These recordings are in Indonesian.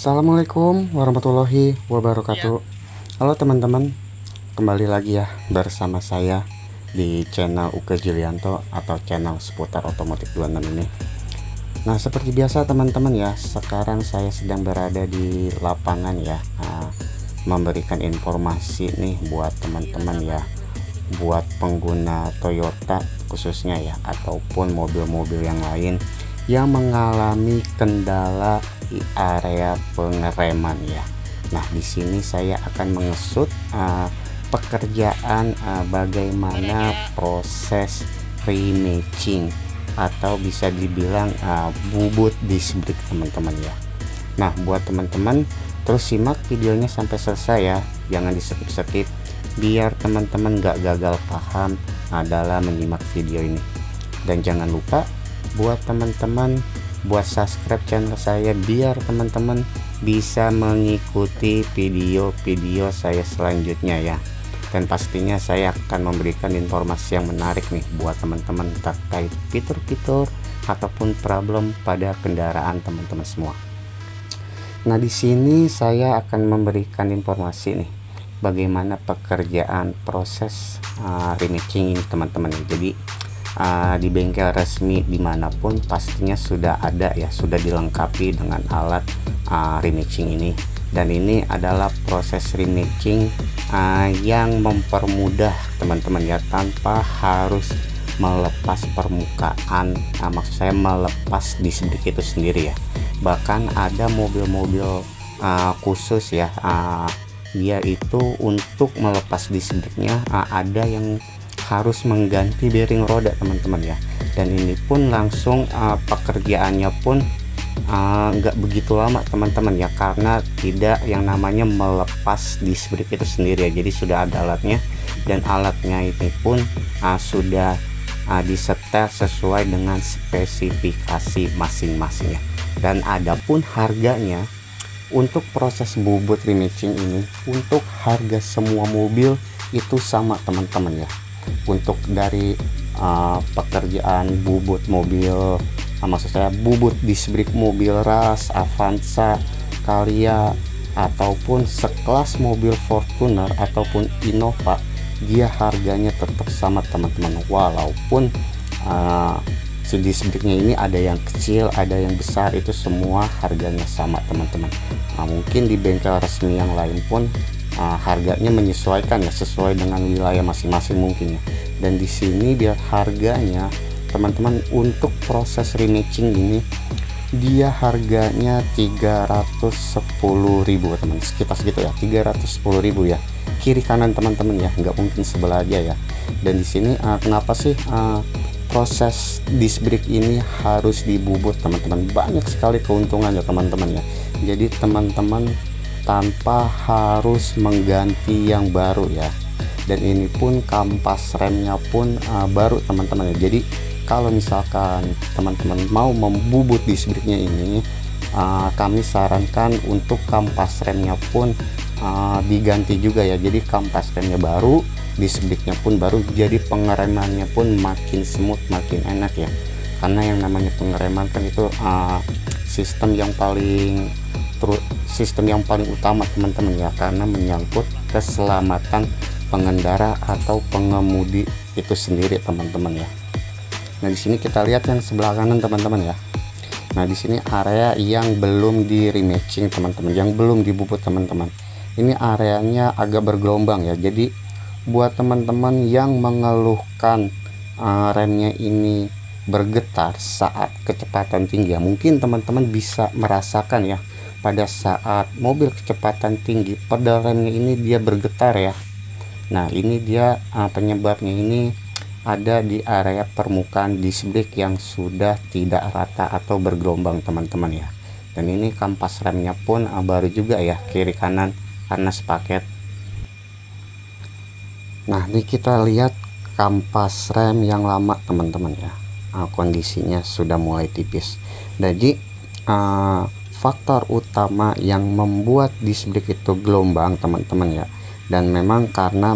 Assalamualaikum warahmatullahi wabarakatuh. Halo teman-teman, kembali lagi ya bersama saya di channel Uke Julianto atau channel seputar otomotif 26 ini. Nah, seperti biasa teman-teman ya, sekarang saya sedang berada di lapangan ya, memberikan informasi nih buat teman-teman ya, buat pengguna Toyota khususnya ya, ataupun mobil-mobil yang lain yang mengalami kendala di area pengereman ya. Nah, di sini saya akan mengesut pekerjaan bagaimana proses rematching atau bisa dibilang bubut disc brake teman-teman ya. Nah, buat teman-teman terus simak videonya sampai selesai ya, jangan di skip biar teman-teman gak gagal paham dalam menyimak video ini. Dan jangan lupa buat teman-teman buat subscribe channel saya biar teman-teman bisa mengikuti video-video saya selanjutnya ya. Dan pastinya saya akan memberikan informasi yang menarik nih buat teman-teman terkait fitur-fitur ataupun problem pada kendaraan teman-teman semua. Nah, di sini saya akan memberikan informasi nih bagaimana pekerjaan proses rematching ini teman-teman. Jadi di bengkel resmi dimanapun pastinya sudah ada ya, sudah dilengkapi dengan alat rematching ini. Dan ini adalah proses rematching yang mempermudah teman-teman ya, tanpa harus melepas permukaan, maksud saya melepas disc brake itu sendiri ya. Bahkan ada mobil-mobil khusus ya, dia itu untuk melepas disc brake-nya ada yang harus mengganti bearing roda teman-teman ya. Dan ini pun langsung pekerjaannya pun nggak begitu lama teman-teman ya, karena tidak yang namanya melepas disc brake itu sendiri ya. Jadi sudah ada alatnya, dan alatnya ini pun sudah disetel sesuai dengan spesifikasi masing-masing ya. Dan ada pun harganya untuk proses bubut rematching ini, untuk harga semua mobil itu sama teman-teman ya. Untuk dari pekerjaan bubut mobil, maksud saya bubut disc brake mobil Ras, Avanza, Calya, ataupun sekelas mobil Fortuner ataupun Innova, dia harganya tetap sama teman-teman. Walaupun si disc brake-nya ini ada yang kecil, ada yang besar, itu semua harganya sama teman-teman. Mungkin di bengkel resmi yang lain pun harganya menyesuaikan ya, sesuai dengan wilayah masing-masing mungkin ya. Dan di sini biar harganya teman-teman untuk proses rematching ini dia harganya 310.000 teman, sekitar segitu ya, 310.000 ya, kiri kanan teman-teman ya, nggak mungkin sebelah aja ya. Dan di sini kenapa sih proses disc brake ini harus dibubut teman-teman? Banyak sekali keuntungan ya teman-teman ya. Jadi teman-teman tanpa harus mengganti yang baru ya. Dan ini pun kampas remnya pun baru teman-teman ya. Jadi kalau misalkan teman-teman mau membubut disc brake-nya ini, kami sarankan untuk kampas remnya pun diganti juga ya. Jadi kampas remnya baru, disc brake-nya pun baru, jadi pengeremannya pun makin smooth, makin enak ya. Karena yang namanya pengereman kan itu sistem yang paling utama teman-teman ya, karena menyangkut keselamatan pengendara atau pengemudi itu sendiri teman-teman ya. Nah, di sini kita lihat yang sebelah kanan teman-teman ya. Nah, di sini area yang belum di rematching teman-teman, yang belum dibubut teman-teman. Ini areanya agak bergelombang ya. Jadi buat teman-teman yang mengeluhkan remnya ini bergetar saat kecepatan tinggi ya, mungkin teman-teman bisa merasakan ya, pada saat mobil kecepatan tinggi pedal remnya ini dia bergetar ya. Nah, ini dia penyebabnya ini ada di area permukaan disc brake yang sudah tidak rata atau bergelombang teman-teman ya. Dan ini kampas remnya pun baru juga ya, kiri kanan, karena sepaket. Nah, ini kita lihat kampas rem yang lama teman-teman ya, kondisinya sudah mulai tipis. Jadi faktor utama yang membuat disc brake itu gelombang teman-teman ya, dan memang karena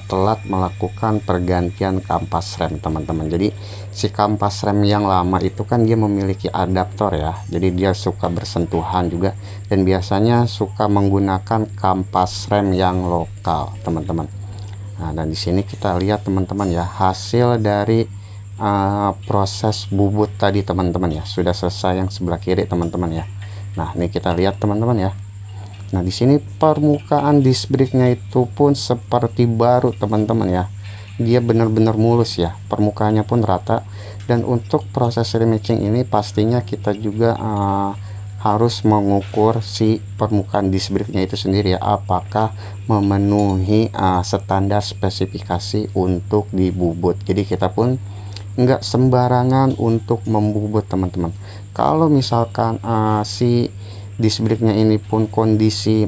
telat melakukan pergantian kampas rem teman-teman. Jadi si kampas rem yang lama itu kan dia memiliki adaptor ya, jadi dia suka bersentuhan juga, dan biasanya suka menggunakan kampas rem yang lokal teman-teman. Nah, dan di sini kita lihat teman-teman ya, hasil dari proses bubut tadi teman-teman ya, sudah selesai yang sebelah kiri teman-teman ya. Nah, ini kita lihat teman-teman ya. Nah, di sini permukaan disc brake-nya itu pun seperti baru teman-teman ya. Dia benar-benar mulus ya, permukaannya pun rata. Dan untuk proses rematching ini pastinya kita juga harus mengukur si permukaan disc brake-nya itu sendiri ya, apakah memenuhi standar spesifikasi untuk dibubut. Jadi kita pun nggak sembarangan untuk membubut teman-teman. Kalau misalkan si disc brake-nya ini pun kondisi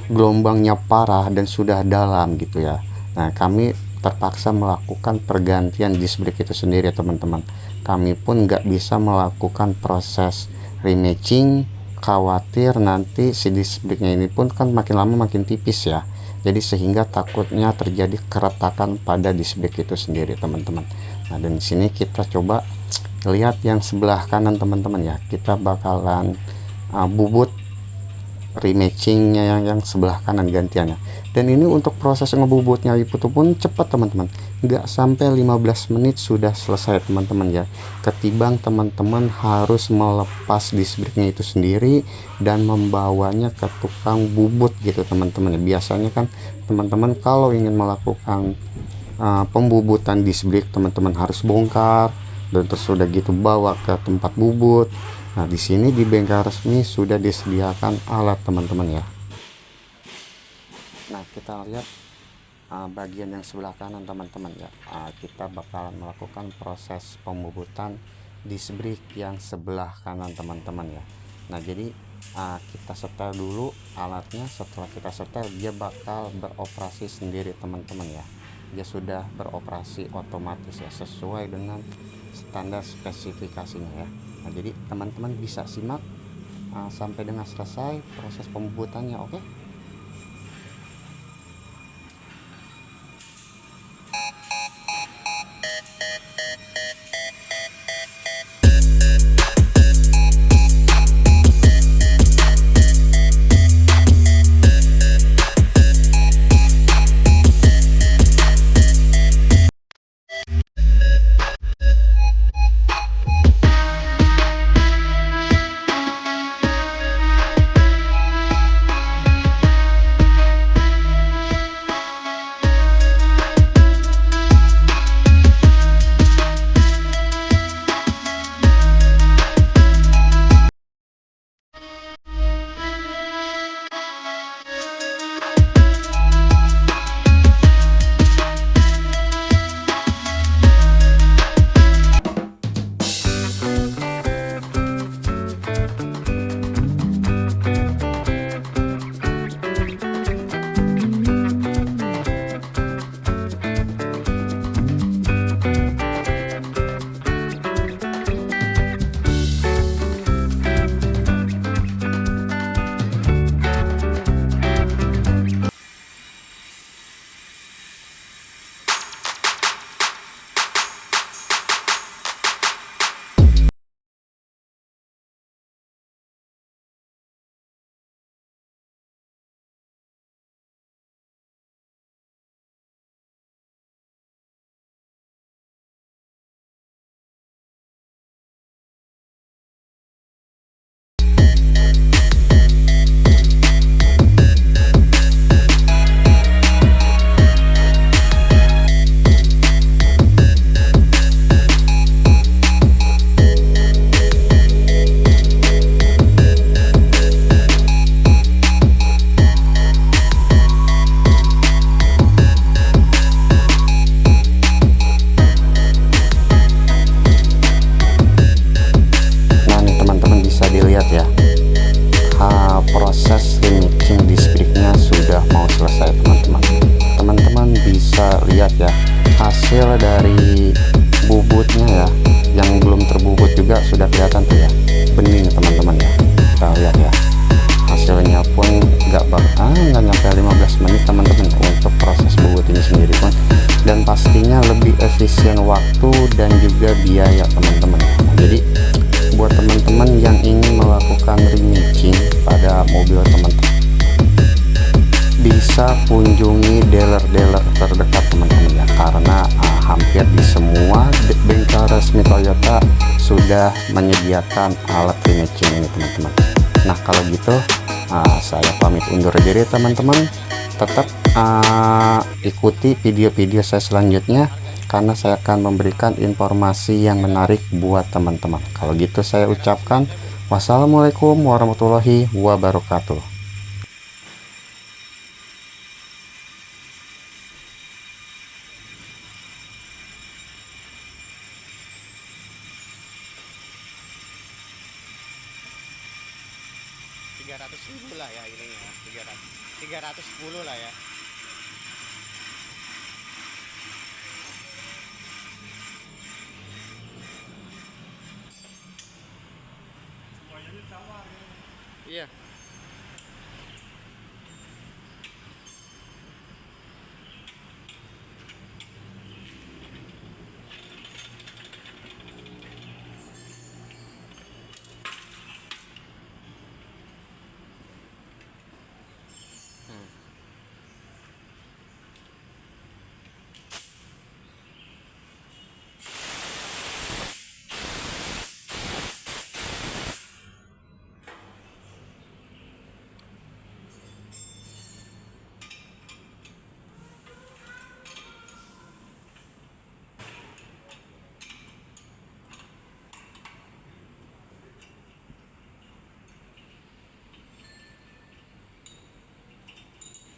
gelombangnya parah dan sudah dalam gitu ya, nah kami terpaksa melakukan pergantian disc brake itu sendiri teman-teman. Kami pun nggak bisa melakukan proses rematching, khawatir nanti si disc brake-nya ini pun kan makin lama makin tipis ya, jadi sehingga takutnya terjadi keretakan pada disc brake itu sendiri teman-teman. Nah, dan di sini kita coba lihat yang sebelah kanan teman-teman ya, kita bakalan bubut rematchingnya yang sebelah kanan gantiannya. Dan ini untuk proses ngebubutnya itu pun cepat teman-teman, nggak sampai 15 menit sudah selesai teman-teman ya, ketimbang teman-teman harus melepas disc brake-nya itu sendiri dan membawanya ke tukang bubut gitu teman-teman ya. Biasanya kan teman-teman kalau ingin melakukan pembubutan disc brake, teman-teman harus bongkar dan terus sudah gitu bawa ke tempat bubut. Nah, di sini di bengkel resmi sudah disediakan alat teman-teman ya. Nah, kita lihat bagian yang sebelah kanan teman-teman ya. Kita bakalan melakukan proses pembubutan disc brake yang sebelah kanan teman-teman ya. Nah, jadi kita setel dulu alatnya. Setelah kita setel, dia bakal beroperasi sendiri teman-teman ya. Dia sudah beroperasi otomatis ya, sesuai dengan standar spesifikasinya ya. Nah, jadi teman-teman bisa simak sampai dengan selesai proses pembubutannya, oke? Proses rematching disc brake-nya sudah mau selesai teman-teman. Teman-teman bisa lihat ya, hasil dari bubutnya ya, yang belum terbubut juga sudah kelihatan tuh ya, bening teman-teman ya. Kita lihat ya, hasilnya pun nggak nyampe 15 menit teman-teman untuk proses bubut ini efisien waktu dan juga biaya teman-teman. Jadi buat teman-teman yang ingin melakukan rematching pada mobil teman-teman, bisa kunjungi dealer-dealer terdekat teman-teman ya, karena hampir di semua bengkel resmi Toyota sudah menyediakan alat rematching ini teman-teman. Nah kalau gitu saya pamit undur diri teman-teman. Tetap ikuti video-video saya selanjutnya, karena saya akan memberikan informasi yang menarik buat teman-teman. Kalau gitu saya ucapkan wassalamualaikum warahmatullahi wabarakatuh. Rp300.000 lah ya ininya, 310 lah ya. Iya.